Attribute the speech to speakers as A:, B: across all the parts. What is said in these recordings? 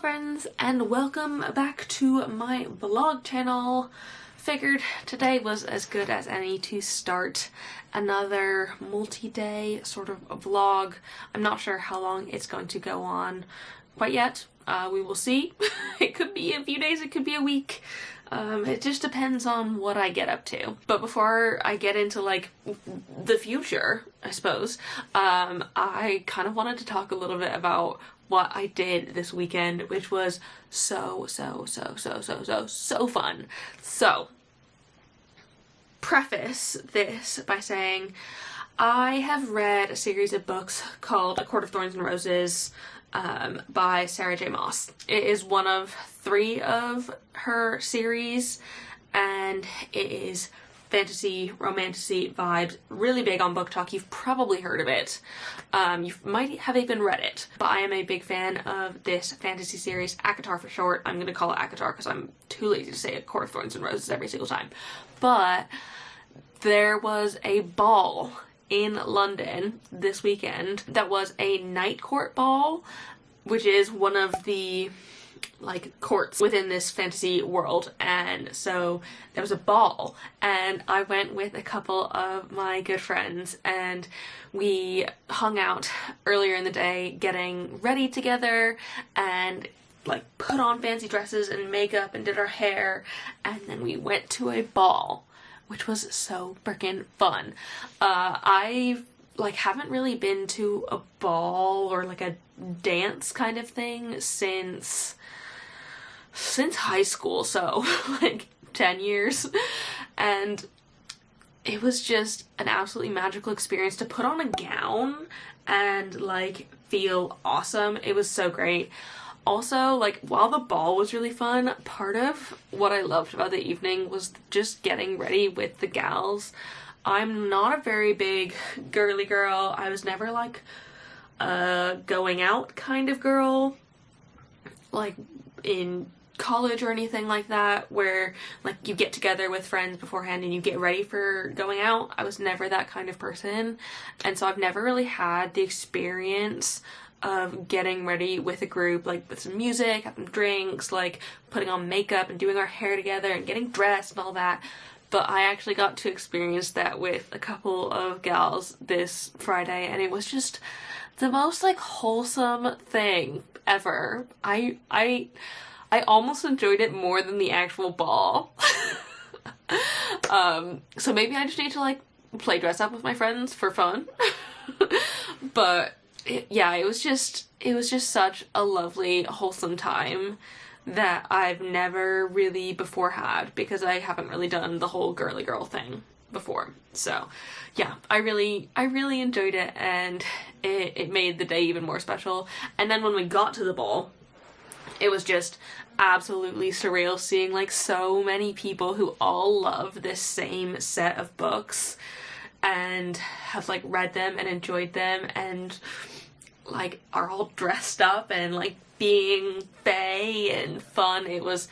A: friends, and welcome back to my vlog channel. Figured today was as good as any to start another multi-day sort of vlog. I'm not sure how long it's going to go on quite yet. We will see. It could be a few days, it could be a week. It just depends on what I get up to. But before I get into like the future, I suppose, I kind of wanted to talk a little bit about what I did this weekend, which was so fun. So, preface this by saying I have read a series of books called A Court of Thorns and Roses by Sarah J. Maas. It is one of 3 of her series, and it is fantasy, romantasy vibes, really big on BookTok. You've probably heard of it. You might have even read it, but I am a big fan of this fantasy series, ACOTAR for short. I'm gonna call it ACOTAR because I'm too lazy to say A Court of Thorns and Roses every single time. But there was a ball in London this weekend that was a night court ball, which is one of the like courts within this fantasy world, and so there was a ball and I went with a couple of my good friends and we hung out earlier in the day getting ready together and like put on fancy dresses and makeup and did our hair, and then we went to a ball, which was so freaking fun. I like haven't really been to a ball or like a dance kind of thing since high school, so like 10 years, and it was just an absolutely magical experience to put on a gown and like feel awesome. It was so great. Also, like, while the ball was really fun, part of what I loved about the evening was just getting ready with the gals. I'm not a very big girly girl. I was never like a going out kind of girl, like in college or anything like that, where like you get together with friends beforehand and you get ready for going out. I was never that kind of person, and so I've never really had the experience of getting ready with a group, like with some music, having drinks, like putting on makeup and doing our hair together and getting dressed and all that. But I actually got to experience that with a couple of gals this Friday, and it was just the most like wholesome thing ever. I almost enjoyed it more than the actual ball. So maybe I just need to like play dress up with my friends for fun. But yeah, it was just such a lovely, wholesome time that I've never really before had, because I haven't really done the whole girly girl thing before. So yeah, I really enjoyed it, and it made the day even more special. And then when we got to the ball, it was just absolutely surreal seeing like so many people who all love this same set of books and have like read them and enjoyed them and like are all dressed up and like being fae and fun. It was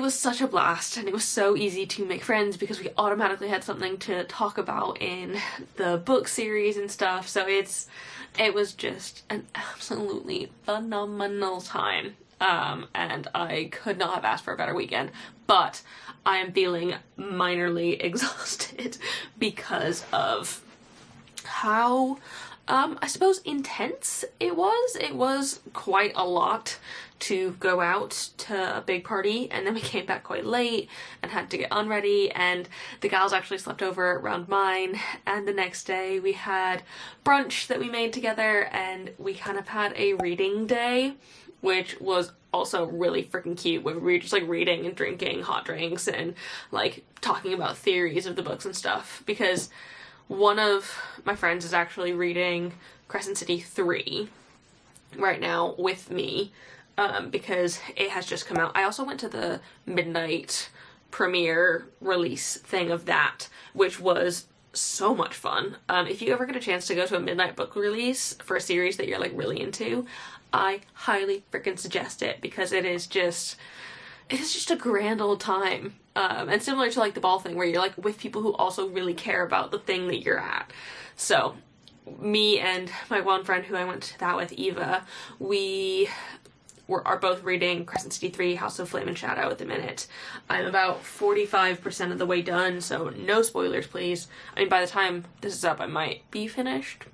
A: such a blast, and it was so easy to make friends because we automatically had something to talk about in the book series and stuff. So it was just an absolutely phenomenal time, and I could not have asked for a better weekend. But I am feeling minorly exhausted because of how I suppose intense it was. It was quite a lot to go out to a big party, and then we came back quite late and had to get unready, and the gals actually slept over around mine, and the next day we had brunch that we made together, and we kind of had a reading day, which was also really freaking cute, where we were just like reading and drinking hot drinks and like talking about theories of the books and stuff, because one of my friends is actually reading Crescent City 3 right now with me, because it has just come out. I also went to the midnight premiere release thing of that, which was so much fun. If you ever get a chance to go to a midnight book release for a series that you're like really into, I highly freaking suggest it, because it is just a grand old time. And similar to like the ball thing, where you're like with people who also really care about the thing that you're at. So me and my one friend who I went to that with, Eva, we are both reading Crescent City 3, House of Flame and Shadow at the minute. I'm about 45% of the way done, so no spoilers, please. I mean, by the time this is up, I might be finished.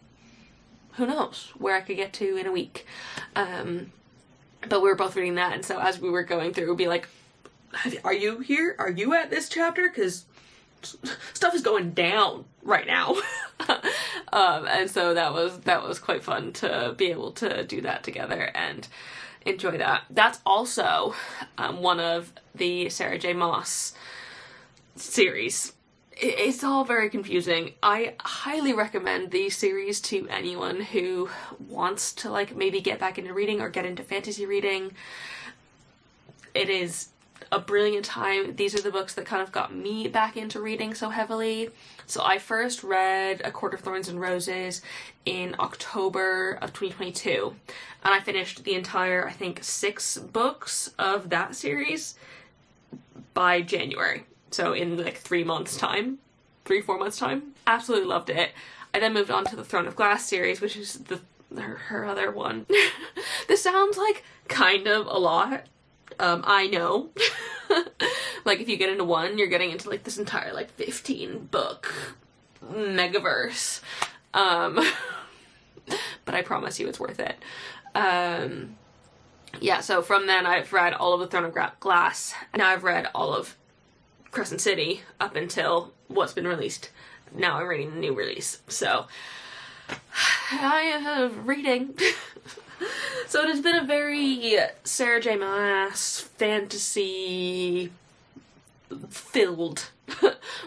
A: Who knows where I could get to in a week. But we were both reading that, and so as we were going through, it would be like, are you here? Are you at this chapter? Because stuff is going down right now. And so that was quite fun to be able to do that together and enjoy that. That's also one of the Sarah J. Maas series. It's all very confusing. I highly recommend these series to anyone who wants to like maybe get back into reading or get into fantasy reading. It is a brilliant time. These are the books that kind of got me back into reading so heavily. So I first read A Court of Thorns and Roses in October of 2022, and I finished the entire, I think, 6 books of that series by January. So in like 3 months time, 4 months time. Absolutely loved it. I then moved on to the Throne of Glass series, which is her other one. This sounds like kind of a lot. I know. Like if you get into one, you're getting into like this entire like 15 book megaverse. But I promise you it's worth it. Yeah, so from then I've read all of the Throne of Glass. Now I've read all of Crescent City up until what's been released. Now I'm reading the new release. So I am reading. So it has been a very Sarah J. Maas fantasy filled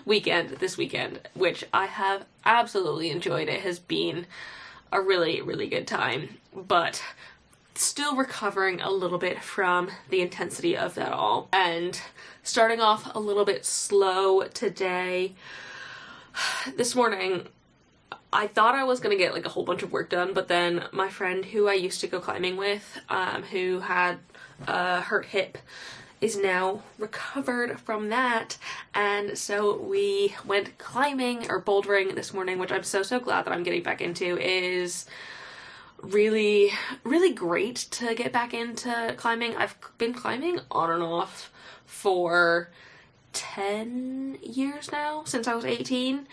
A: weekend this weekend, which I have absolutely enjoyed. It has been a really, really good time, but still recovering a little bit from the intensity of that all, and starting off a little bit slow today. This morning I thought I was gonna get like a whole bunch of work done, but then my friend who I used to go climbing with, who had a hurt hip, is now recovered from that, and so we went climbing or bouldering this morning, which I'm so glad that I'm getting back into. Is really, really great to get back into climbing. I've been climbing on and off for 10 years now, since I was 18.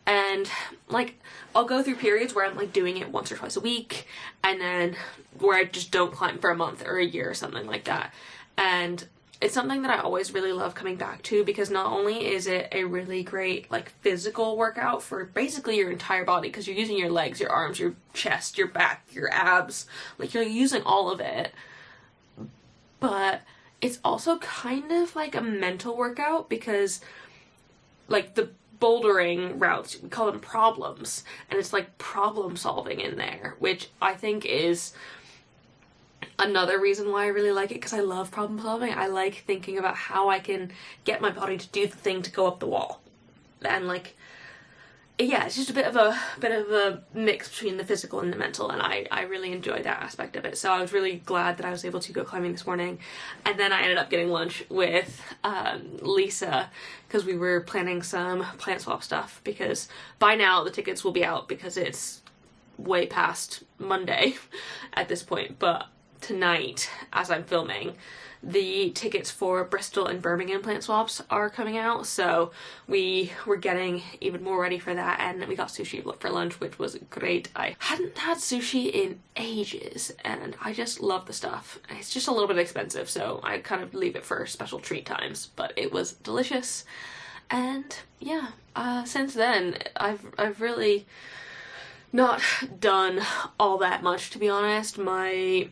A: And like I'll go through periods where I'm like doing it once or twice a week, and then where I just don't climb for a month or a year or something like that. And it's something that I always really love coming back to, because not only is it a really great like physical workout for basically your entire body, because you're using your legs, your arms, your chest, your back, your abs, like you're using all of it, but it's also kind of like a mental workout, because like the bouldering routes, we call them problems, and it's like problem solving in there, which I think is another reason why I really like it, because I love problem solving. I like thinking about how I can get my body to do the thing to go up the wall, and like, yeah, it's just a bit of a mix between the physical and the mental, and I really enjoy that aspect of it. So I was really glad that I was able to go climbing this morning. And then I ended up getting lunch with Lisa, because we were planning some plant swap stuff, because by now the tickets will be out, because it's way past Monday at this point. But tonight, as I'm filming, the tickets for Bristol and Birmingham plant swaps are coming out, so we were getting even more ready for that, and we got sushi for lunch, which was great. I hadn't had sushi in ages, and I just love the stuff. It's just a little bit expensive, so I kind of leave it for special treat times, but it was delicious. And yeah, since then I've really not done all that much, to be honest. My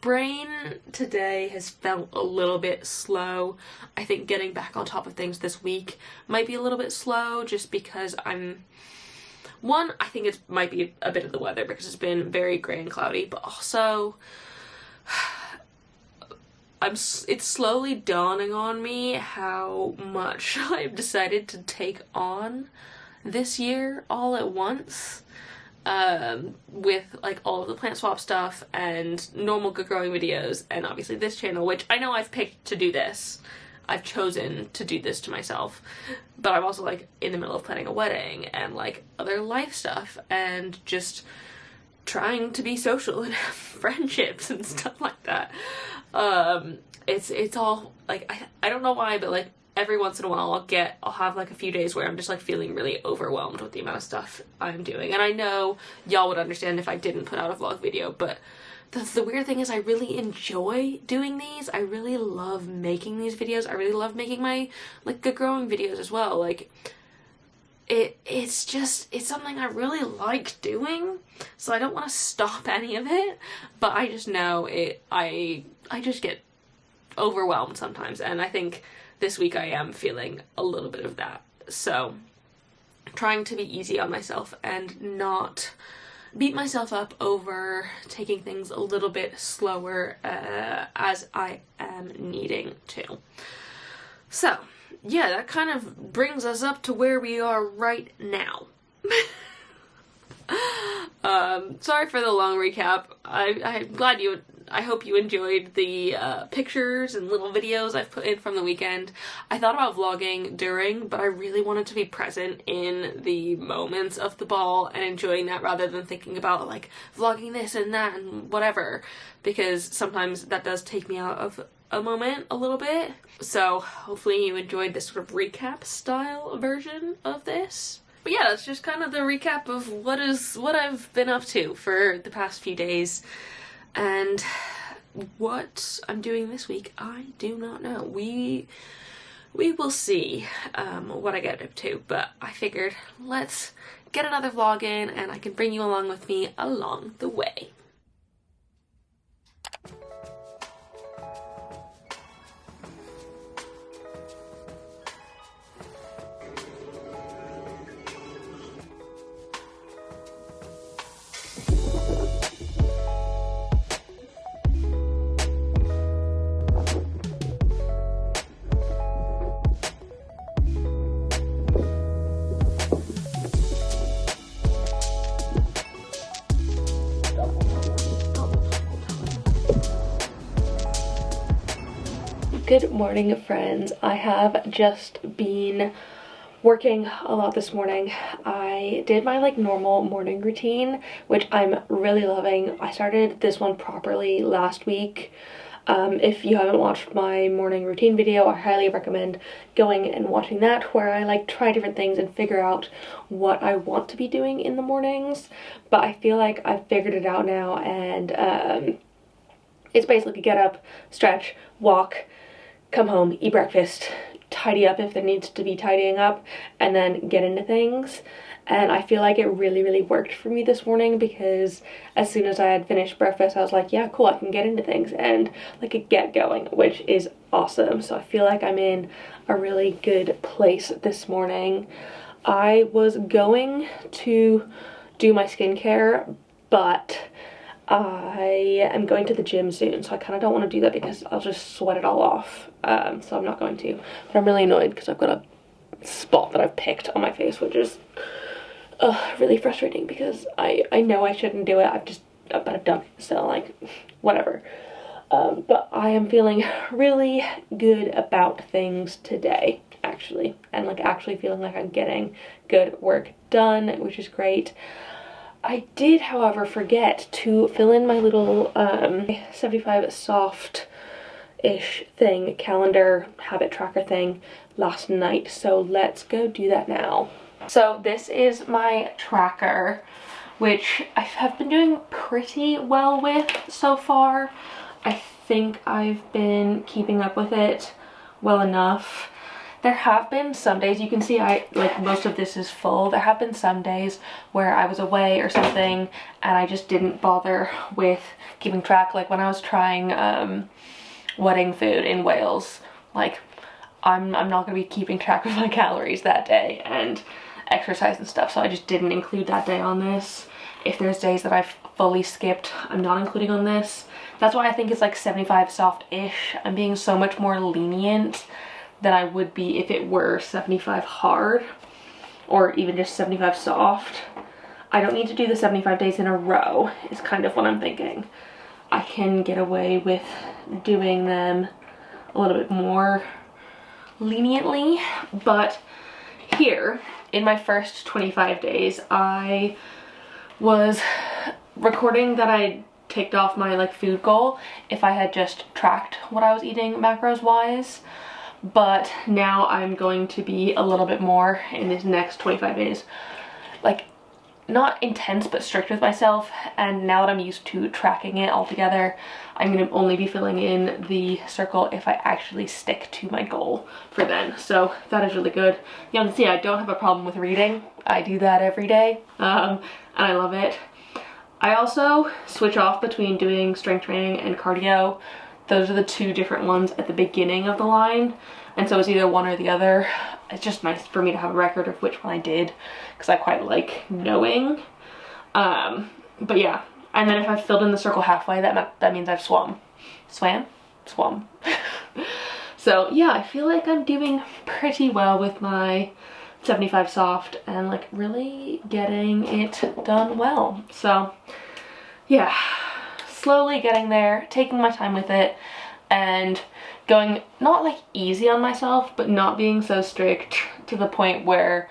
A: brain today has felt a little bit slow. I think getting back on top of things this week might be a little bit slow, just because I think it might be a bit of the weather, because it's been very grey and cloudy, but also it's slowly dawning on me how much I've decided to take on this year all at once. With like all of the plant swap stuff and normal good growing videos, and obviously this channel, which I know I've picked to do this. I've chosen to do this to myself, but I'm also like in the middle of planning a wedding and like other life stuff, and just trying to be social and have friendships and stuff like that. It's all like, I don't know why, but like every once in a while I'll have like a few days where I'm just like feeling really overwhelmed with the amount of stuff I'm doing. And I know y'all would understand if I didn't put out a vlog video, but the weird thing is I really enjoy doing these. I really love making these videos. I really love making my like good growing videos as well. Like it's something I really like doing, so I don't want to stop any of it, but I just know I just get overwhelmed sometimes, and I think this week I am feeling a little bit of that. So trying to be easy on myself and not beat myself up over taking things a little bit slower as I am needing to. So yeah, that kind of brings us up to where we are right now. Sorry for the long recap. I'm glad I hope you enjoyed the pictures and little videos I've put in from the weekend. I thought about vlogging during, but I really wanted to be present in the moments of the ball and enjoying that rather than thinking about like vlogging this and that and whatever, because sometimes that does take me out of a moment a little bit. So hopefully you enjoyed this sort of recap style version of this. But yeah, that's just kind of the recap of what I've been up to for the past few days. And what I'm doing this week, I do not know. We will see what I get up to, but I figured let's get another vlog in and I can bring you along with me along the way. Good morning, friends. I have just been working a lot this morning. I did my like normal morning routine, which I'm really loving. I started this one properly last week. If you haven't watched my morning routine video, I highly recommend going and watching that, where I like try different things and figure out what I want to be doing in the mornings. But I feel like I've figured it out now, and it's basically get up, stretch, walk, come home, eat breakfast, tidy up if there needs to be tidying up, and then get into things. And I feel like it really worked for me this morning, because as soon as I had finished breakfast I was like, yeah, cool, I can get into things and like get going, which is awesome. So I feel like I'm in a really good place this morning. I was going to do my skincare, but I am going to the gym soon, so I kind of don't want to do that because I'll just sweat it all off. So I'm not going to. But I'm really annoyed because I've got a spot that I've picked on my face, which is really frustrating because I know I shouldn't do it. But I've done it, so like whatever. But I am feeling really good about things today, actually, and like actually feeling like I'm getting good work done, which is great. I did, however, forget to fill in my little 75 soft-ish thing, calendar habit tracker thing last night, so let's go do that now. So this is my tracker, which I have been doing pretty well with so far. I think I've been keeping up with it well enough. There have been some days, you can see like most of this is full. There have been some days where I was away or something and I just didn't bother with keeping track. Like when I was trying wedding food in Wales, like I'm not gonna be keeping track of my calories that day and exercise and stuff, so I just didn't include that day on this. If there's days that I've fully skipped, I'm not including on this. That's why I think it's like 75 soft-ish. I'm being so much more lenient than I would be if it were 75 hard or even just 75 soft. I don't need to do the 75 days in a row is kind of what I'm thinking. I can get away with doing them a little bit more leniently, but here in my first 25 days I was recording that I ticked off my like food goal if I had just tracked what I was eating macros wise, but now I'm going to be a little bit more in these next 25 days, like not intense but strict with myself, and now that I'm used to tracking it all together, I'm going to only be filling in the circle if I actually stick to my goal for then. So that is really good. You can see I don't have a problem with reading. I do that every day, and I love it. I also switch off between doing strength training and cardio. Those are the two different ones at the beginning of the line, and so it's either one or the other. It's just nice for me to have a record of which one I did, because I quite like knowing. But yeah, and then if I've filled in the circle halfway, that means I've swum. Swum. So yeah, I feel like I'm doing pretty well with my 75 soft and like really getting it done well. So yeah, slowly getting there, taking my time with it, and going not like easy on myself, but not being so strict to the point where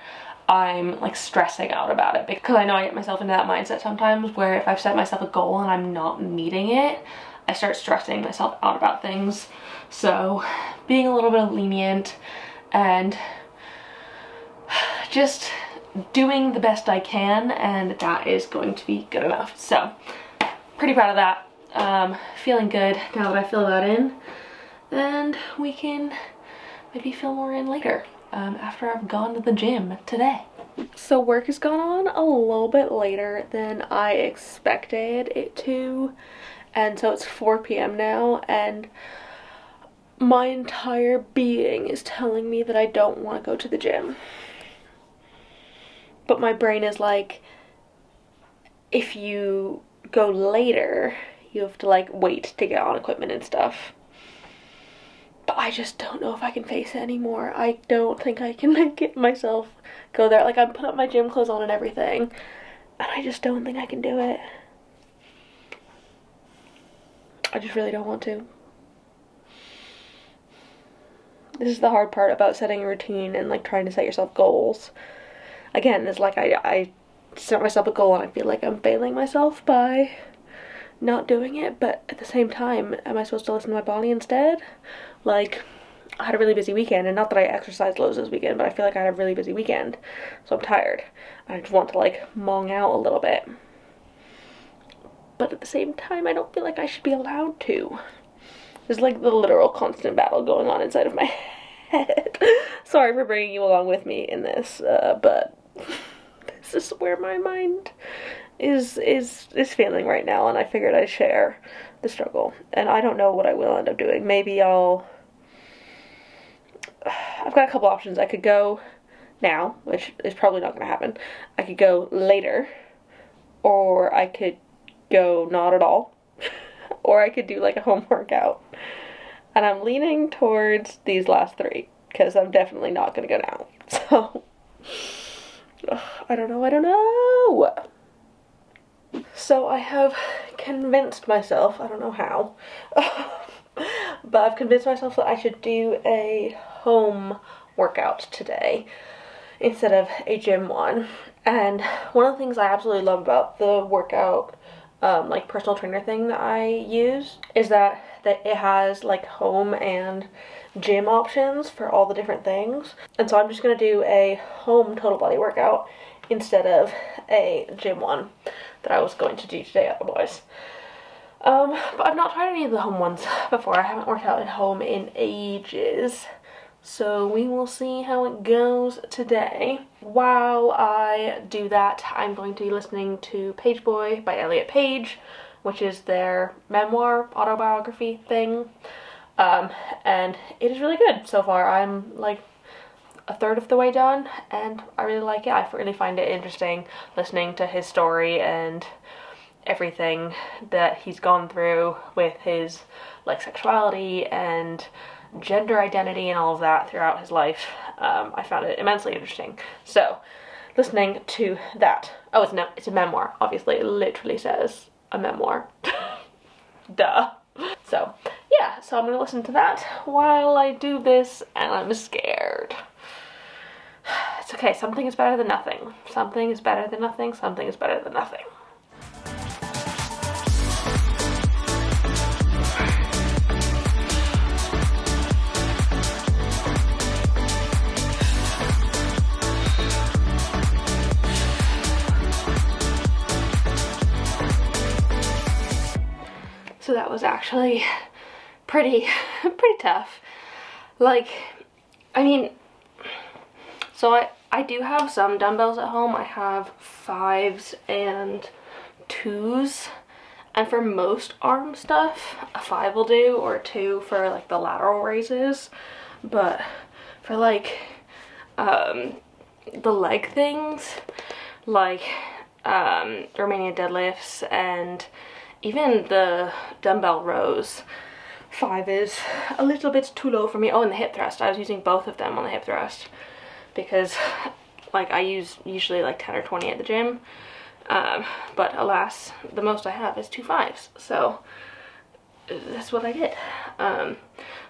A: I'm like stressing out about it, because I know I get myself into that mindset sometimes where if I've set myself a goal and I'm not meeting it, I start stressing myself out about things. So being a little bit lenient and just doing the best I can, and that is going to be good enough. So pretty proud of that. Feeling good now that I fill that in, and we can maybe fill more in later after I've gone to the gym today. So work has gone on a little bit later than I expected it to, and so it's 4 p.m. now, and my entire being is telling me that I don't want to go to the gym. But my brain is like, if you go later, you have to like wait to get on equipment and stuff. But I just don't know if I can face it anymore. I don't think I can like get myself go there. Like I'm putting up my gym clothes on and everything, and I just don't think I can do it. I just really don't want to. This is the hard part about setting a routine and like trying to set yourself goals. Again, it's like I set myself a goal and I feel like I'm failing myself by not doing it, but at the same time, am I supposed to listen to my body instead? Like, I had a really busy weekend, and not that I exercised loads this weekend, but I feel like I had a really busy weekend, so I'm tired. I just want to like mong out a little bit. But at the same time, I don't feel like I should be allowed to. There's like the literal constant battle going on inside of my head. Sorry for bringing you along with me in this, but this is where my mind is feeling right now, and I figured I'd share the struggle. And I don't know what I will end up doing. Maybe I've got a couple options. I could go now, which is probably not going to happen. I could go later, or I could go not at all, or I could do like a home workout. And I'm leaning towards these last three, because I'm definitely not going to go now. So, I don't know. So I have convinced myself, I don't know how, but I've convinced myself that I should do a home workout today instead of a gym one. And one of the things I absolutely love about the workout, like personal trainer thing that I use, is that it has like home and gym options for all the different things. And so I'm just going to do a home total body workout instead of a gym one that I was going to do today otherwise. But I've not tried any of the home ones before. I haven't worked out at home in ages. So we will see how it goes today. While I do that, I'm going to be listening to Page Boy by Elliot Page, which is their memoir, autobiography thing. And it is really good so far. I'm like a third of the way done, and I really like it. I really find it interesting listening to his story and everything that he's gone through with his like sexuality and gender identity and all of that throughout his life. I found it immensely interesting. So, listening to that. Oh, it's a memoir. Obviously, it literally says a memoir. Duh. So, yeah, so I'm gonna listen to that while I do this, and I'm scared. It's okay, something is better than nothing. Something is better than nothing. Something is better than nothing. So that was actually pretty tough. Like, I mean, so I do have some dumbbells at home. I have 5s and 2s. And for most arm stuff, a 5 will do, or a 2 for like the lateral raises. But for like the leg things, like Romanian deadlifts and even the dumbbell rows, 5 is a little bit too low for me. Oh, and the hip thrust. I was using both of them on the hip thrust because like I use usually like 10 or 20 at the gym. But alas, the most I have is 2 5s, so that's what I did.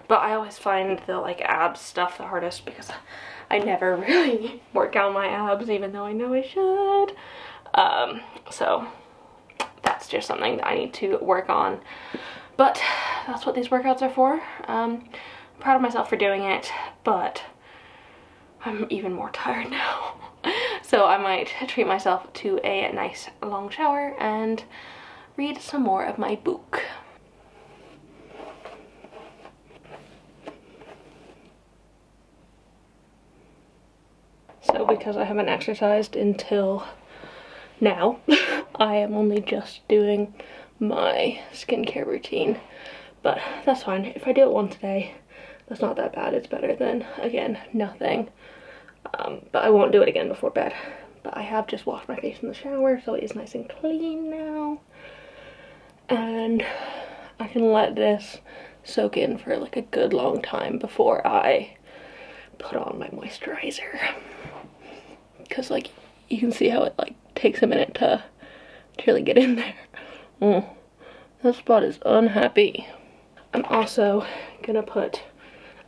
A: But I always find the like abs stuff the hardest because I never really work out my abs, even though I know I should. So that's just something that I need to work on. But that's what these workouts are for. I'm proud of myself for doing it, but I'm even more tired now. So I might treat myself to a nice long shower and read some more of my book. So because I haven't exercised until now, I am only just doing my skincare routine, but that's fine. If I do it once a day, that's not that bad. It's better than, again, nothing. But I won't do it again before bed. But I have just washed my face in the shower, so it is nice and clean now. And I can let this soak in for like a good long time before I put on my moisturizer. Because like, you can see how it like takes a minute to really get in there. Oh, that spot is unhappy. I'm also gonna put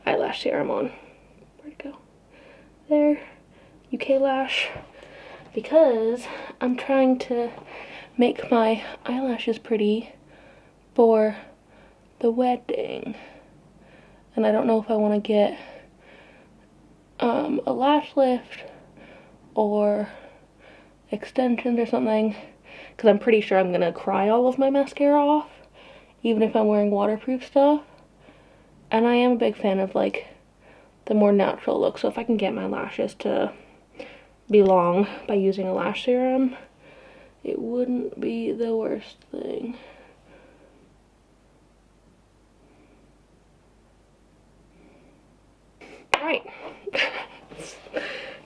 A: eyelash serum on. Where'd it go? There, UK Lash, because I'm trying to make my eyelashes pretty for the wedding, and I don't know if I want to get a lash lift or extensions or something, because I'm pretty sure I'm gonna cry all of my mascara off, even if I'm wearing waterproof stuff. And I am a big fan of like the more natural look, so if I can get my lashes to be long by using a lash serum, it wouldn't be the worst thing. Right.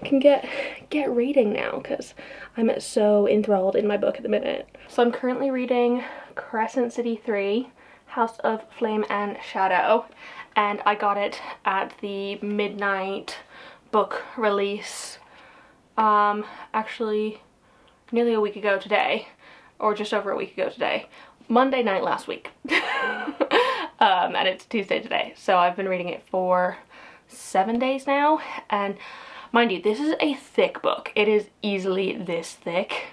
A: Can get reading now because I'm so enthralled in my book at the minute. So I'm currently reading Crescent City 3, House of Flame and Shadow, and I got it at the midnight book release actually nearly a week ago today, or just over a week ago today, Monday night last week. And it's Tuesday today, so I've been reading it for 7 days now. And mind you, this is a thick book. It is easily this thick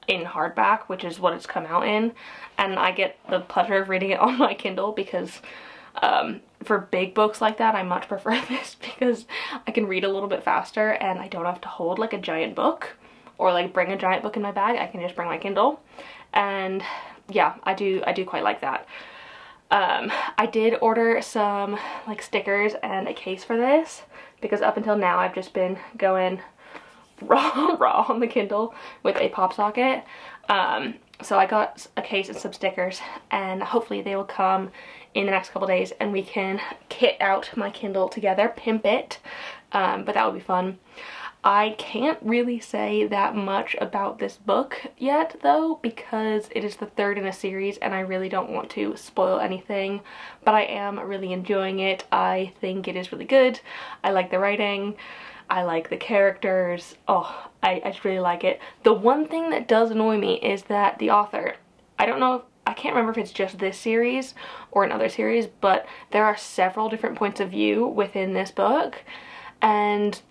A: in hardback, which is what it's come out in, and I get the pleasure of reading it on my Kindle because for big books like that, I much prefer this because I can read a little bit faster and I don't have to hold like a giant book or like bring a giant book in my bag. I can just bring my Kindle, and yeah, I do quite like that. I did order some like stickers and a case for this because up until now I've just been going raw on the Kindle with a pop socket. So I got a case and some stickers, and hopefully they will come in the next couple days and we can kit out my Kindle together, pimp it, but that would be fun. I can't really say that much about this book yet though, because it is the third in a series and I really don't want to spoil anything, but I am really enjoying it. I think it is really good. I like the writing. I like the characters. Oh, I just really like it. The one thing that does annoy me is that the author, I don't know if, I can't remember if it's just this series or another series, but there are several different points of view within this book, and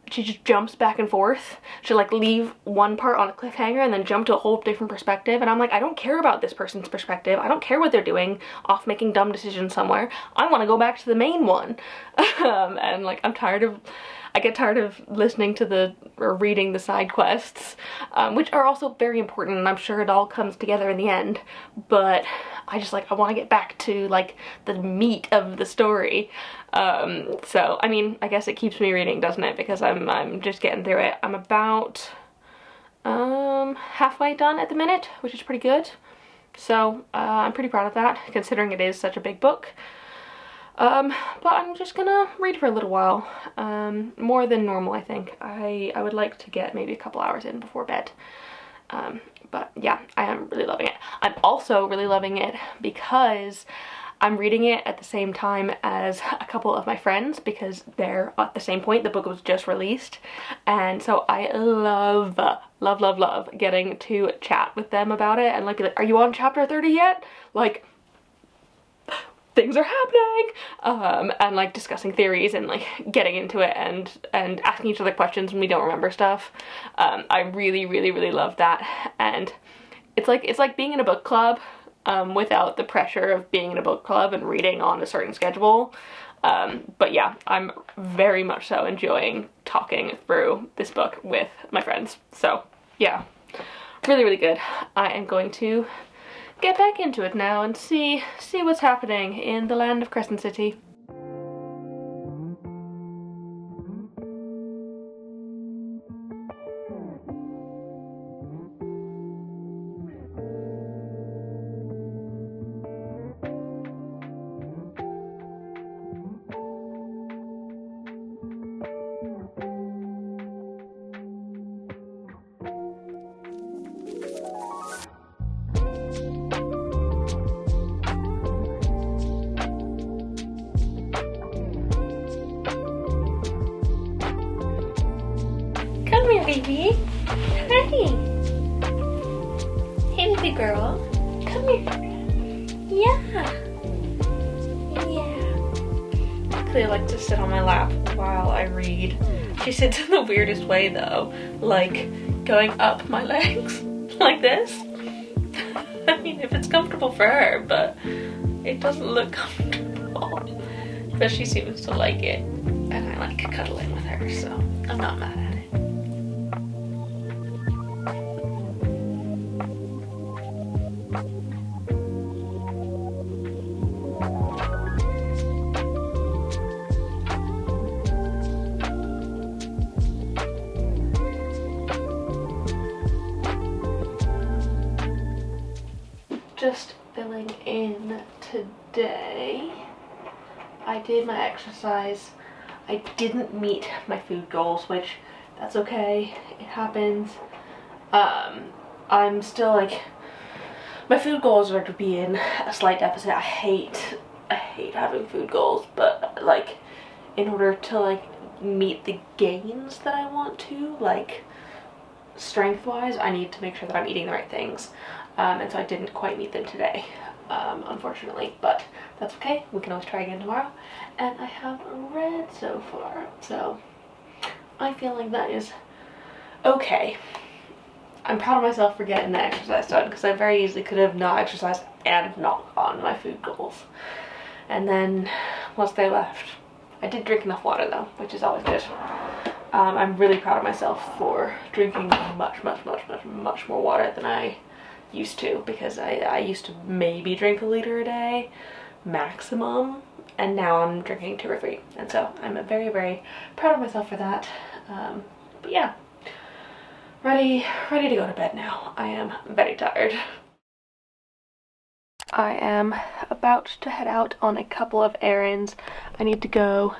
A: she just jumps back and forth. She'll like leave one part on a cliffhanger and then jump to a whole different perspective, and I'm like, I don't care about this person's perspective. I don't care what they're doing off making dumb decisions somewhere. I want to go back to the main one. And like, I'm tired of I get tired of listening to or reading the side quests, which are also very important, and I'm sure it all comes together in the end, but I just like, I want to get back to like the meat of the story. So I mean, I guess it keeps me reading, doesn't it? Because I'm just getting through it. I'm about halfway done at the minute, which is pretty good. So I'm pretty proud of that, considering it is such a big book. But I'm just gonna read for a little while, more than normal, I think. I would like to get maybe a couple hours in before bed. But yeah, I am really loving it. I'm also really loving it because I'm reading it at the same time as a couple of my friends, because they're at the same point. The book was just released, and so I love getting to chat with them about it and like be like, are you on chapter 30 yet? Like, things are happening, and like discussing theories and like getting into it and asking each other questions when we don't remember stuff. I really love that, and it's like being in a book club, without the pressure of being in a book club and reading on a certain schedule. But yeah, I'm very much so enjoying talking through this book with my friends. So yeah, really good. I am going to get back into it now and see what's happening in the land of Crescent City. Come here, baby. Hi. Hey, baby girl. Come here. Yeah. Cleo likes to sit on my lap while I read. She sits in the weirdest way though, like going up my legs like this. I mean, if it's comfortable for her, but it doesn't look comfortable. But she seems to like it, and I like cuddling with her, so I'm not mad at it. Just filling in today. I did my exercise. I didn't meet my food goals, which that's okay. It happens. I'm still like, my food goals are to be in a slight deficit. I hate having food goals, but like in order to like meet the gains that I want to, like strength wise, I need to make sure that I'm eating the right things. And so I didn't quite meet them today, unfortunately, but that's okay. We can always try again tomorrow. And I have read so far, so I feel like that is okay. I'm proud of myself for getting the exercise done, because I very easily could have not exercised and not gotten my food goals. And then once they left, I did drink enough water though, which is always good. I'm really proud of myself for drinking much more water than I used to, because I used to maybe drink a liter a day maximum, and now I'm drinking 2 or 3, and so I'm very proud of myself for that. But yeah, ready to go to bed now. I am very tired. I am about to head out on a couple of errands. I need to go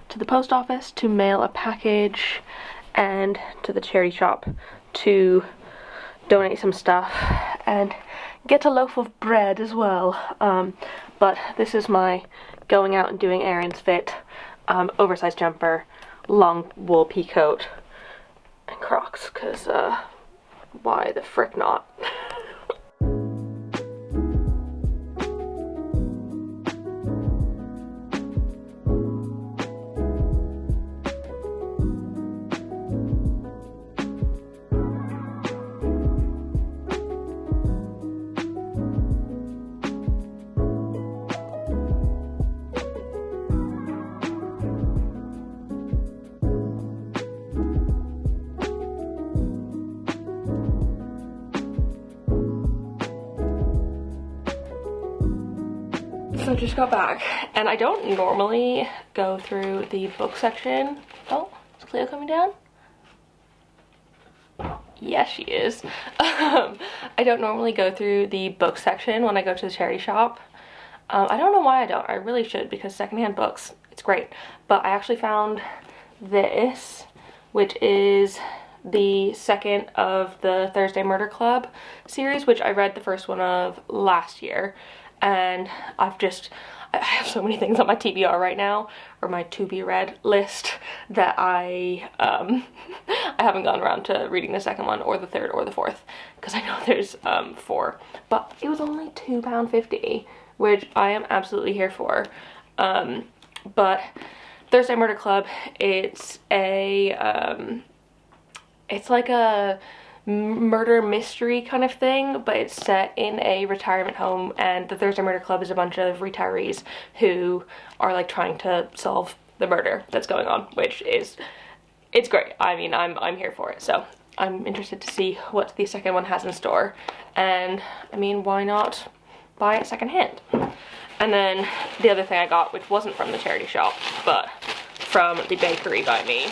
A: to the post office to mail a package, and to the charity shop to donate some stuff and get a loaf of bread as well. But this is my going out and doing errands fit. Oversized jumper, long wool pea coat, and Crocs, because why the frick not? So I just got back, and I don't normally go through the book section. Oh, is Cleo coming down? Yes, she is. I don't normally go through the book section when I go to the charity shop. I don't know why I don't. I really should, because secondhand books, it's great. But I actually found this, which is the second of the Thursday Murder Club series, which I read the first one of last year. And I have so many things on my TBR right now, or my to be read list, that I haven't gone around to reading the second one or the third or the fourth, because I know there's 4. But it was only £2.50, which I am absolutely here for. But Thursday Murder Club, it's like a murder mystery kind of thing, but it's set in a retirement home, and the Thursday Murder Club is a bunch of retirees who are like trying to solve the murder that's going on, which is, it's great. I mean, I'm here for it, so I'm interested to see what the second one has in store. And I mean, why not buy it secondhand? And then the other thing I got, which wasn't from the charity shop, but from the bakery by me,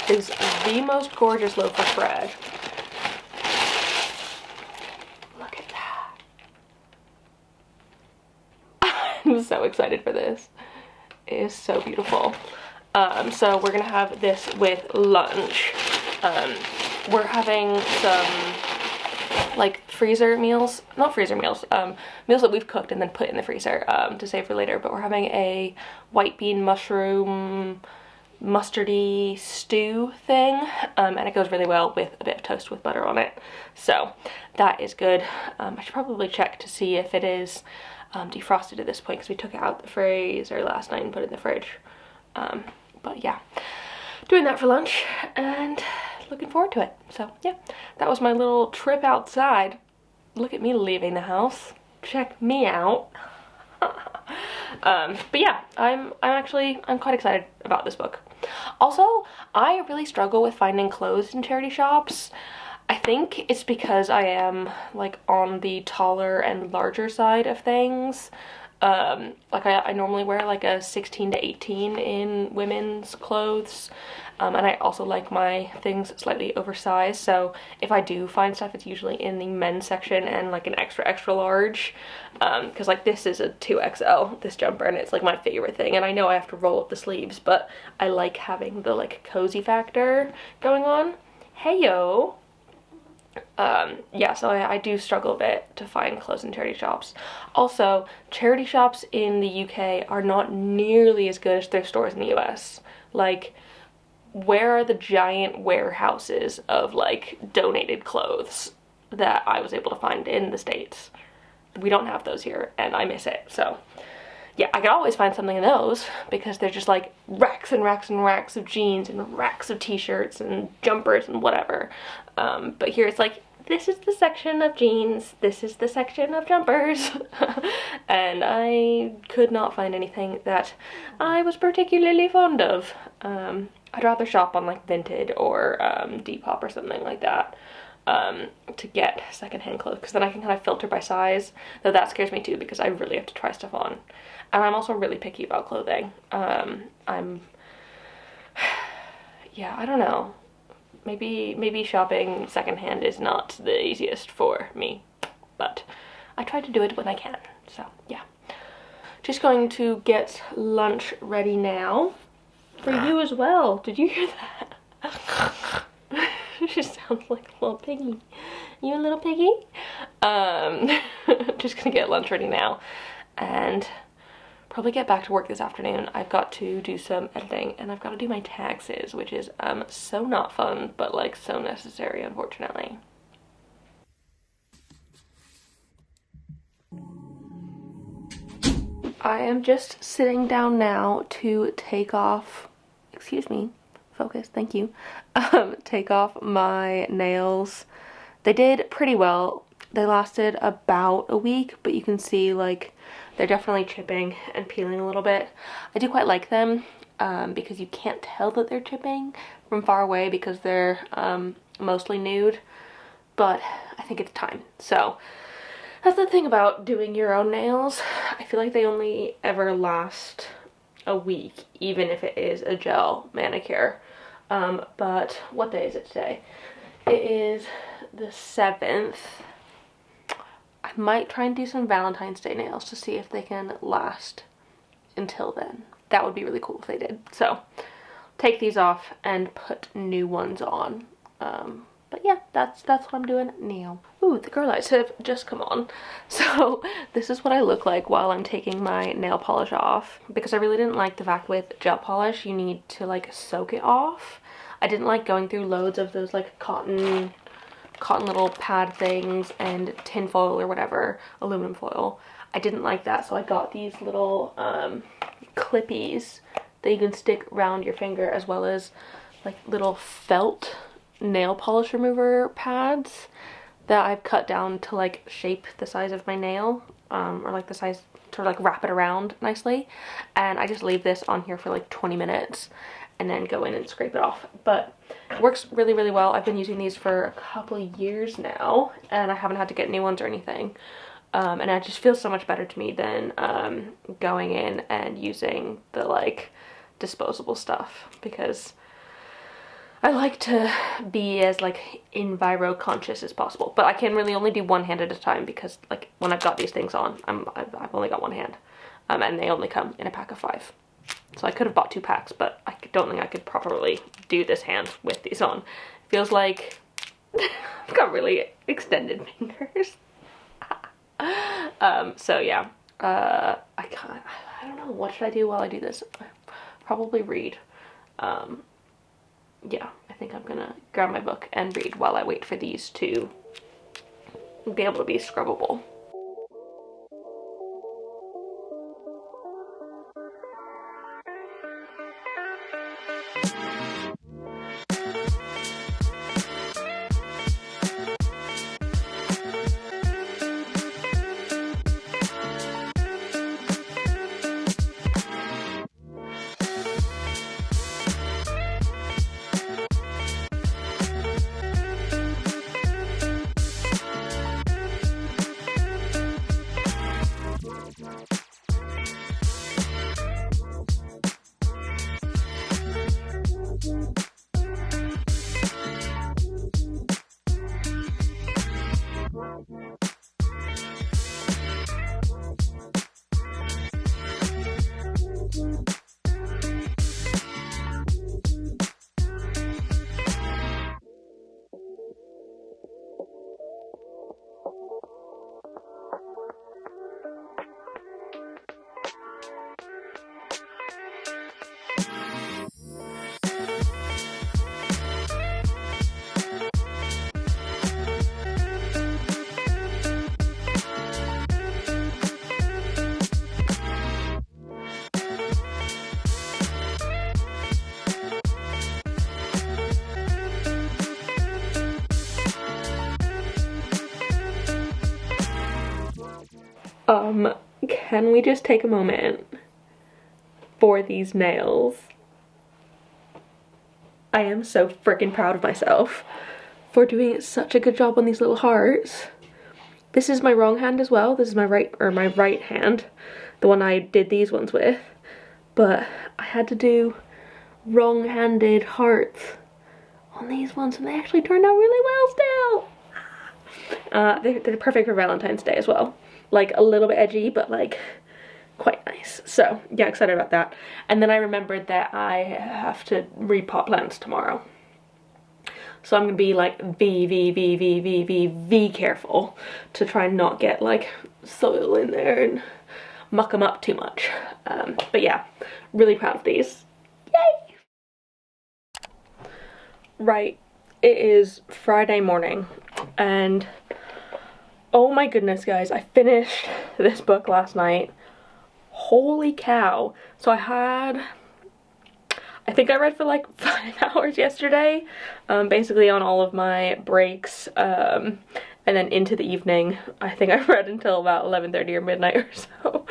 A: is the most gorgeous loaf of bread. Look at that. I'm so excited for this. It is so beautiful. So we're gonna have this with lunch. We're having some like freezer meals, not freezer meals, meals that we've cooked and then put in the freezer to save for later, but we're having a white bean mushroom mustardy stew thing, and it goes really well with a bit of toast with butter on it, so that is good. I should probably check to see if it is defrosted at this point, because we took it out the freezer last night and put it in the fridge. But yeah, doing that for lunch and looking forward to it. So yeah, that was my little trip outside. Look at me leaving the house. Check me out. But yeah, I'm quite excited about this book. Also, I really struggle with finding clothes in charity shops. I think it's because I am like on the taller and larger side of things. Like I normally wear like a 16 to 18 in women's clothes, and I also like my things slightly oversized, so if I do find stuff, it's usually in the men's section and like an extra large, because like this is a 2XL, this jumper, and it's like my favorite thing, and I know I have to roll up the sleeves, but I like having the like cozy factor going on. Heyo. Yeah, so I do struggle a bit to find clothes in charity shops. Also, charity shops in the UK are not nearly as good as thrift stores in the US. Like, where are the giant warehouses of like donated clothes that I was able to find in the States? We don't have those here, and I miss it. So yeah, I can always find something in those, because they're just like racks and racks and racks of jeans and racks of t-shirts and jumpers and whatever. But here it's like, this is the section of jeans, this is the section of jumpers. And I could not find anything that I was particularly fond of. I'd rather shop on like Vinted or Depop or something like that to get secondhand clothes, because then I can kind of filter by size, though that scares me too, because I really have to try stuff on. And I'm also really picky about clothing. Yeah, I don't know. Maybe shopping secondhand is not the easiest for me, but I try to do it when I can, so yeah. Just going to get lunch ready now. For you as well. Did you hear that? She sounds like a little piggy. You a little piggy? Just gonna get lunch ready now and probably get back to work this afternoon. I've got to do some editing, and I've got to do my taxes, which is so not fun, but like so necessary, unfortunately. I am just sitting down now to take off, excuse me, focus, thank you, take off my nails. They did pretty well. They lasted about a week, but you can see like they're definitely chipping and peeling a little bit. I do quite like them because you can't tell that they're chipping from far away because they're mostly nude, but I think it's time. So That's the thing about doing your own nails. I feel like they only ever last a week, even if it is a gel manicure. But what day is it today? It is the 7th. I might try and do some Valentine's Day nails to see if they can last until then. That would be really cool if they did. So, take these off and put new ones on. But yeah, that's what I'm doing now. Ooh, the girl lights have just come on. So this is what I look like while I'm taking my nail polish off. Because I really didn't like the fact with gel polish, you need to like soak it off. I didn't like going through loads of those like cotton little pad things and tin foil or whatever, aluminum foil. I didn't like that, so I got these little clippies that you can stick around your finger, as well as like little felt nail polish remover pads that I've cut down to like shape the size of my nail, or like the size to like wrap it around nicely. And I just leave this on here for like 20 minutes and then go in and scrape it off. But it works really, really well. I've been using these for a couple of years now, and I haven't had to get new ones or anything. And it just feels so much better to me than going in and using the like disposable stuff, because I like to be as like enviro conscious as possible. But I can really only do one hand at a time, because like when I've got these things on, I've only got one hand, and they only come in a pack of 5. So I could have bought 2 packs, but I don't think I could properly do this hand with these on. It feels like I've got really extended fingers. So yeah, I don't know, what should I do while I do this? Probably read. Yeah, I think I'm gonna grab my book and read while I wait for these to be able to be scrubbable. Can we just take a moment for these nails? I am so freaking proud of myself for doing such a good job on these little hearts. This is my wrong hand as well. This is my right hand, the one I did these ones with. But I had to do wrong-handed hearts on these ones, and they actually turned out really well still. They're perfect for Valentine's Day as well. Like a little bit edgy, but like quite nice. So yeah, excited about that. And then I remembered that I have to repot plants tomorrow. So I'm gonna be like V careful to try and not get like soil in there and muck them up too much. But yeah, really proud of these. Yay! Right, it is Friday morning, and oh my goodness guys, I finished this book last night. Holy cow. So I think I read for like 5 hours yesterday, basically on all of my breaks, and then into the evening. I think I read until about 11:30 or midnight or so,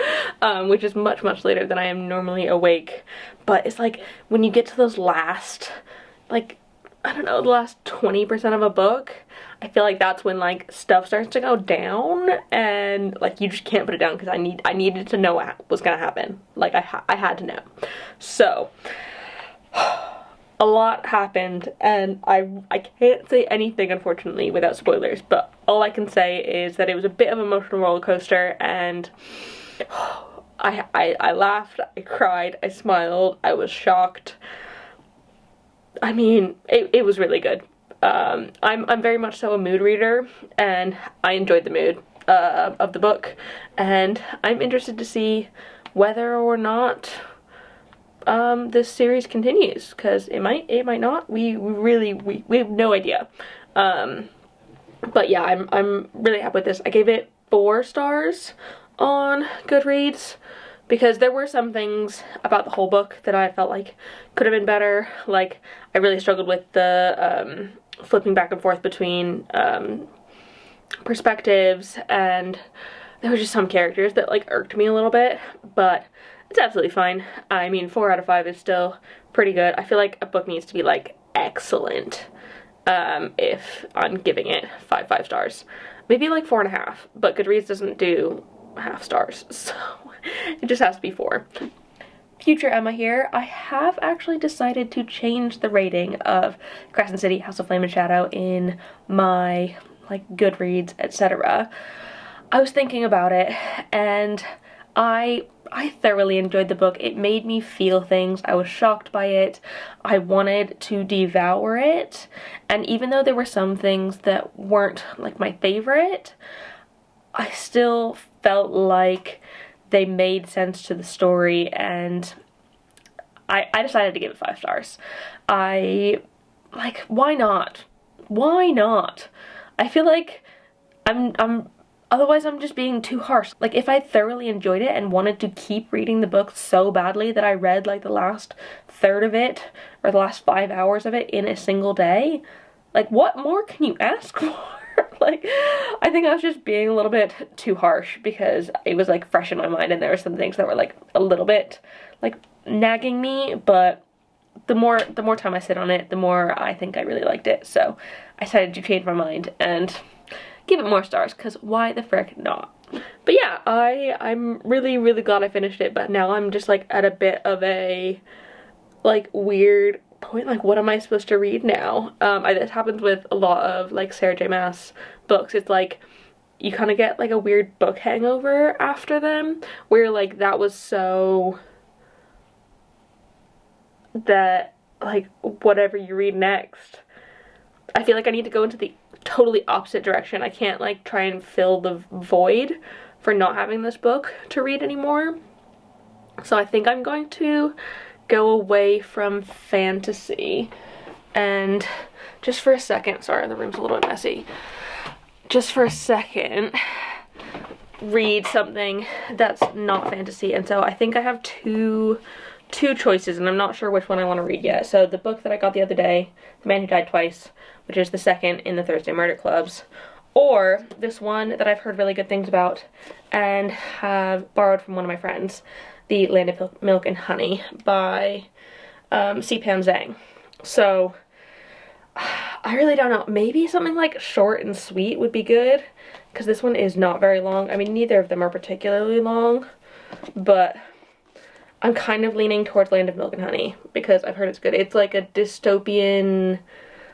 A: which is much later than I am normally awake. But it's like when you get to those last like I don't know, the last 20% of a book, I feel like that's when like stuff starts to go down, and like you just can't put it down because I needed to know what was gonna happen. Like I had to know. So a lot happened, and I can't say anything unfortunately without spoilers, but all I can say is that it was a bit of an emotional roller coaster, and I laughed, I cried, I smiled, I was shocked. I mean, it was really good. I'm very much so a mood reader, and I enjoyed the mood of the book, and I'm interested to see whether or not this series continues, because it might not. We have no idea. But yeah, I'm really happy with this. I gave it 4 stars on Goodreads, because there were some things about the whole book that I felt like could have been better. Like, I really struggled with the flipping back and forth between perspectives, and there were just some characters that like irked me a little bit, but it's absolutely fine. I mean, 4 out of 5 is still pretty good. I feel like a book needs to be like excellent if I'm giving it 5 stars. Maybe like 4.5, but Goodreads doesn't do half stars, so it just has to be 4. Future Emma here. I have actually decided to change the rating of Crescent City, House of Flame and Shadow in my like Goodreads, etc. I was thinking about it, and I thoroughly enjoyed the book. It made me feel things. I was shocked by it. I wanted to devour it, and even though there were some things that weren't like my favorite, I still felt like they made sense to the story, and I decided to give it 5 stars. Why not? Why not? I feel like otherwise I'm just being too harsh. Like, if I thoroughly enjoyed it and wanted to keep reading the book so badly that I read like the last third of it or the last 5 hours of it in a single day, like what more can you ask for? Like, I think I was just being a little bit too harsh because it was like fresh in my mind, and there were some things that were like a little bit like nagging me, but the more time I sit on it, the more I think I really liked it. So I decided to change my mind and give it more stars, because why the frick not? But yeah, I'm really glad I finished it, but now I'm just like at a bit of a like weird point, like what am I supposed to read now? This happens with a lot of like Sarah J Maas books. It's like you kind of get like a weird book hangover after them, where like that was so that like whatever you read next, I feel like I need to go into the totally opposite direction. I can't like try and fill the void for not having this book to read anymore. So I think I'm going to go away from fantasy, and just for a second, sorry, the room's a little bit messy, just for a second read something that's not fantasy. And so I think I have two choices, and I'm not sure which one I want to read yet. So the book that I got the other day, The Man Who Died Twice, which is the second in the Thursday Murder Clubs, or this one that I've heard really good things about and have borrowed from one of my friends, The Land of Milk and Honey by C. Pam Zhang. So I really don't know. Maybe something like short and sweet would be good, because this one is not very long. I mean, neither of them are particularly long, but I'm kind of leaning towards Land of Milk and Honey because I've heard it's good. It's like a dystopian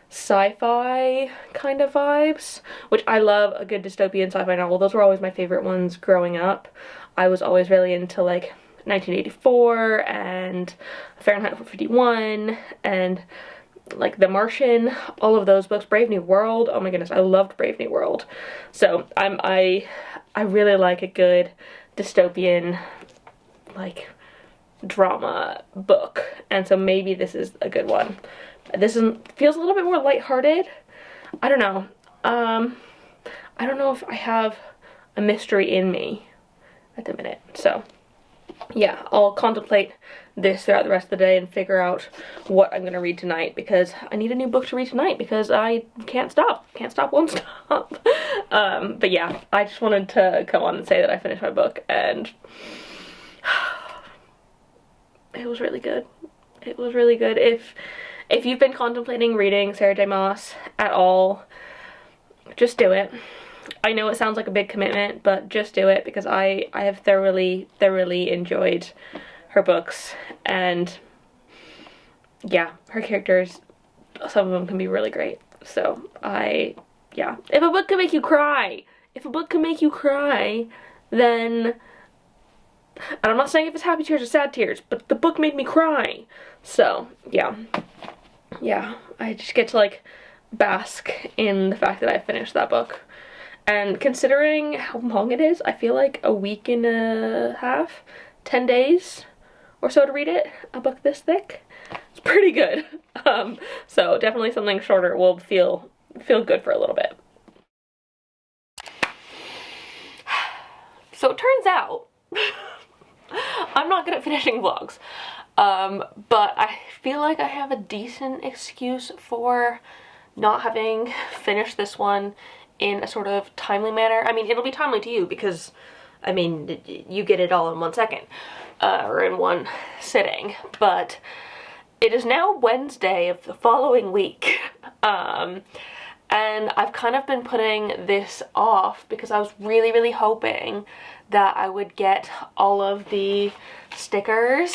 A: sci-fi kind of vibes, which I love a good dystopian sci-fi novel. Those were always my favorite ones growing up. I was always really into like 1984 and Fahrenheit 451 and like The Martian, all of those books. Brave New World, oh my goodness, I loved Brave New World. So I really like a good dystopian like drama book, and so maybe this is a good one. This feels a little bit more lighthearted. I don't know. I don't know if I have a mystery in me at the minute. So yeah, I'll contemplate this throughout the rest of the day and figure out what I'm gonna read tonight, because I need a new book to read tonight because I can't stop. Won't stop. But yeah, I just wanted to come on and say that I finished my book, and it was really good. It was really good. If you've been contemplating reading Sarah J Maas at all, just do it. I know it sounds like a big commitment, but just do it, because I have thoroughly enjoyed her books, and yeah, her characters, some of them can be really great. So yeah, if a book can make you cry, then, and I'm not saying if it's happy tears or sad tears, but the book made me cry. So yeah, I just get to like bask in the fact that I finished that book. And considering how long it is, I feel like a week and a half, 10 days or so to read it, a book this thick, it's pretty good. So definitely something shorter will feel good for a little bit. So it turns out I'm not good at finishing vlogs, but I feel like I have a decent excuse for not having finished this one in a sort of timely manner. I mean, it'll be timely to you because, I mean, you get it all in 1 second, or in one sitting, but it is now Wednesday of the following week, and I've kind of been putting this off because I was really hoping that I would get all of the stickers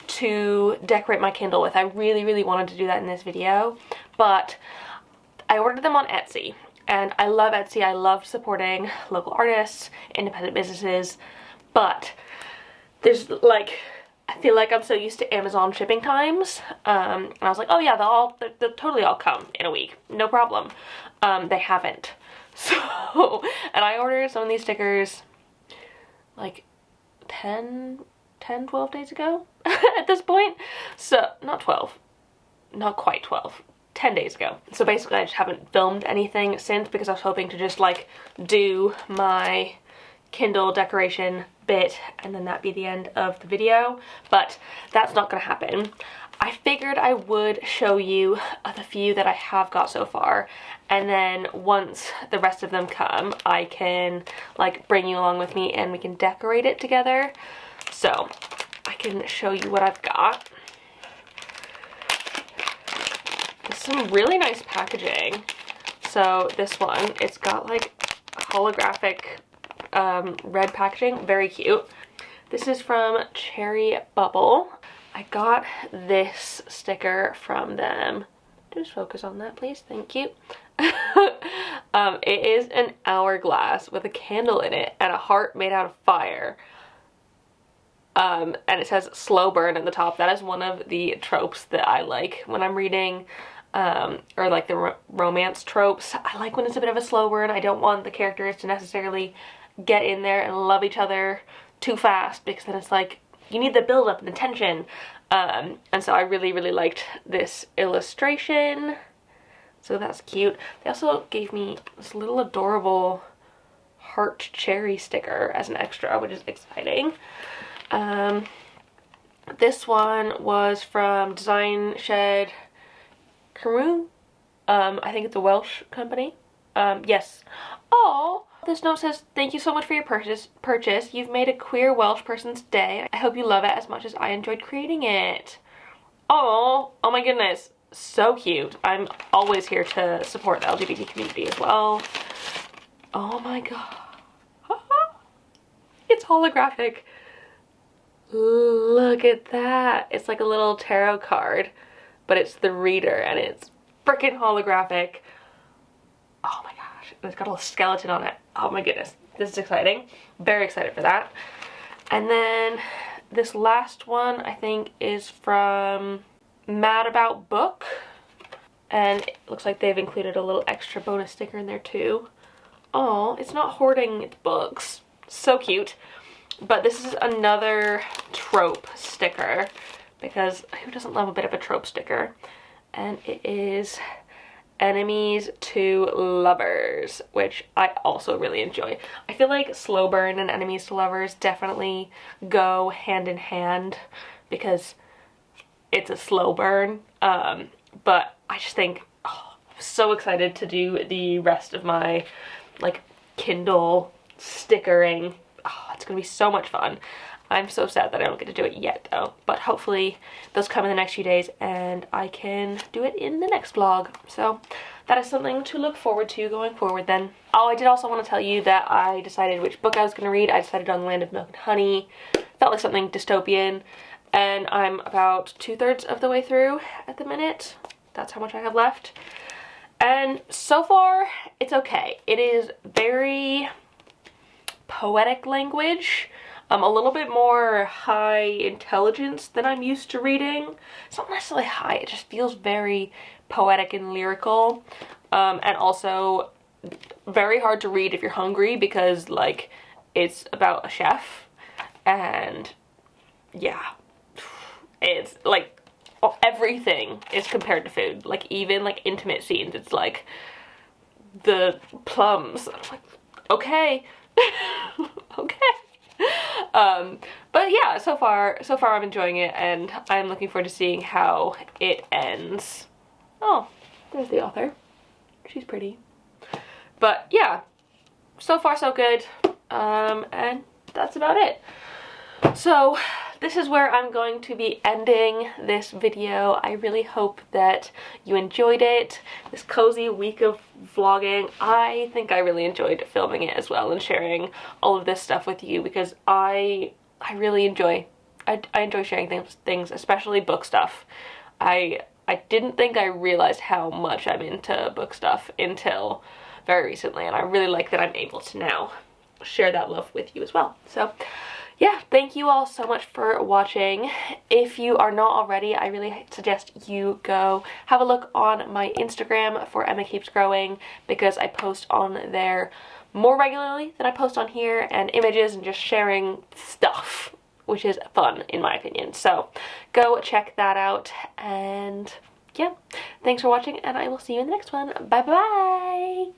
A: to decorate my Kindle with. I really wanted to do that in this video, but I ordered them on Etsy. And I love Etsy, I love supporting local artists, independent businesses, but there's like, I feel like I'm so used to Amazon shipping times, and I was like, oh yeah, they'll totally all come in a week, no problem. They haven't. So, and I ordered some of these stickers like 10, 12 days ago at this point. So, not 12, not quite 12. 10 days ago. So basically I just haven't filmed anything since because I was hoping to just like do my Kindle decoration bit and then that'd be the end of the video, but that's not gonna happen. I figured I would show you the few that I have got so far, and then once the rest of them come I can like bring you along with me and we can decorate it together. So I can show you what I've got. Some really nice packaging. So this one, it's got like holographic red packaging, very cute. This is from Cherry Bubble. I got this sticker from them. Just focus on that, please, thank you. It is an hourglass with a candle in it and a heart made out of fire. And it says slow burn at the top. That is one of the tropes that I like when I'm reading or like the romance tropes. I like when it's a bit of a slow burn. I don't want the characters to necessarily get in there and love each other too fast, because then it's like you need the build up and the tension. And so I really liked this illustration, so that's cute. They also gave me this little adorable heart cherry sticker as an extra, which is exciting. This one was from Design Shed Carew. I think it's a Welsh company. Yes. Oh, this note says, thank you so much for your purchase. You've made a queer Welsh person's day. I hope you love it as much as I enjoyed creating it. Oh my goodness. So cute. I'm always here to support the LGBT community as well. Oh my god. It's holographic. Look at that. It's like a little tarot card, but it's the reader and it's freaking holographic. Oh my gosh. It's got a little skeleton on it. Oh my goodness. This is exciting. Very excited for that. And then this last one I think is from Mad About Book. And it looks like they've included a little extra bonus sticker in there too. Oh, it's not hoarding its books. So cute. But this is another trope sticker, because who doesn't love a bit of a trope sticker? And it is enemies to lovers, which I also really enjoy. I feel like slow burn and enemies to lovers definitely go hand in hand because it's a slow burn. But I just think, oh, I'm so excited to do the rest of my like Kindle stickering. Oh, it's gonna be so much fun. I'm so sad that I don't get to do it yet though, but hopefully those come in the next few days and I can do it in the next vlog. So that is something to look forward to going forward then. Oh, I did also want to tell you that I decided which book I was going to read. I decided on Land of Milk and Honey. Felt like something dystopian, and I'm about 2/3 of the way through at the minute. That's how much I have left. And so far, it's okay. It is very poetic language. A little bit more high intelligence than I'm used to reading. It's not necessarily high, it just feels very poetic and lyrical. And also very hard to read if you're hungry because, like, it's about a chef. And yeah, it's like everything is compared to food. Like, even like intimate scenes, it's like the plums. I'm like, okay. Okay. But yeah, so far I'm enjoying it, and I'm looking forward to seeing how it ends. Oh, there's the author. She's pretty. But yeah, so far so good. And that's about it. So this is where I'm going to be ending this video. I really hope that you enjoyed it, this cozy week of vlogging. I think I really enjoyed filming it as well and sharing all of this stuff with you, because I really enjoy, I enjoy sharing things, especially book stuff. I didn't think I realized how much I'm into book stuff until very recently, and I really like that I'm able to now share that love with you as well. So yeah, thank you all so much for watching. If you are not already, I really suggest you go have a look on my Instagram for Emma Keeps Growing, because I post on there more regularly than I post on here, and images and just sharing stuff, which is fun in my opinion. So go check that out, and yeah, thanks for watching, and I will see you in the next one. Bye bye!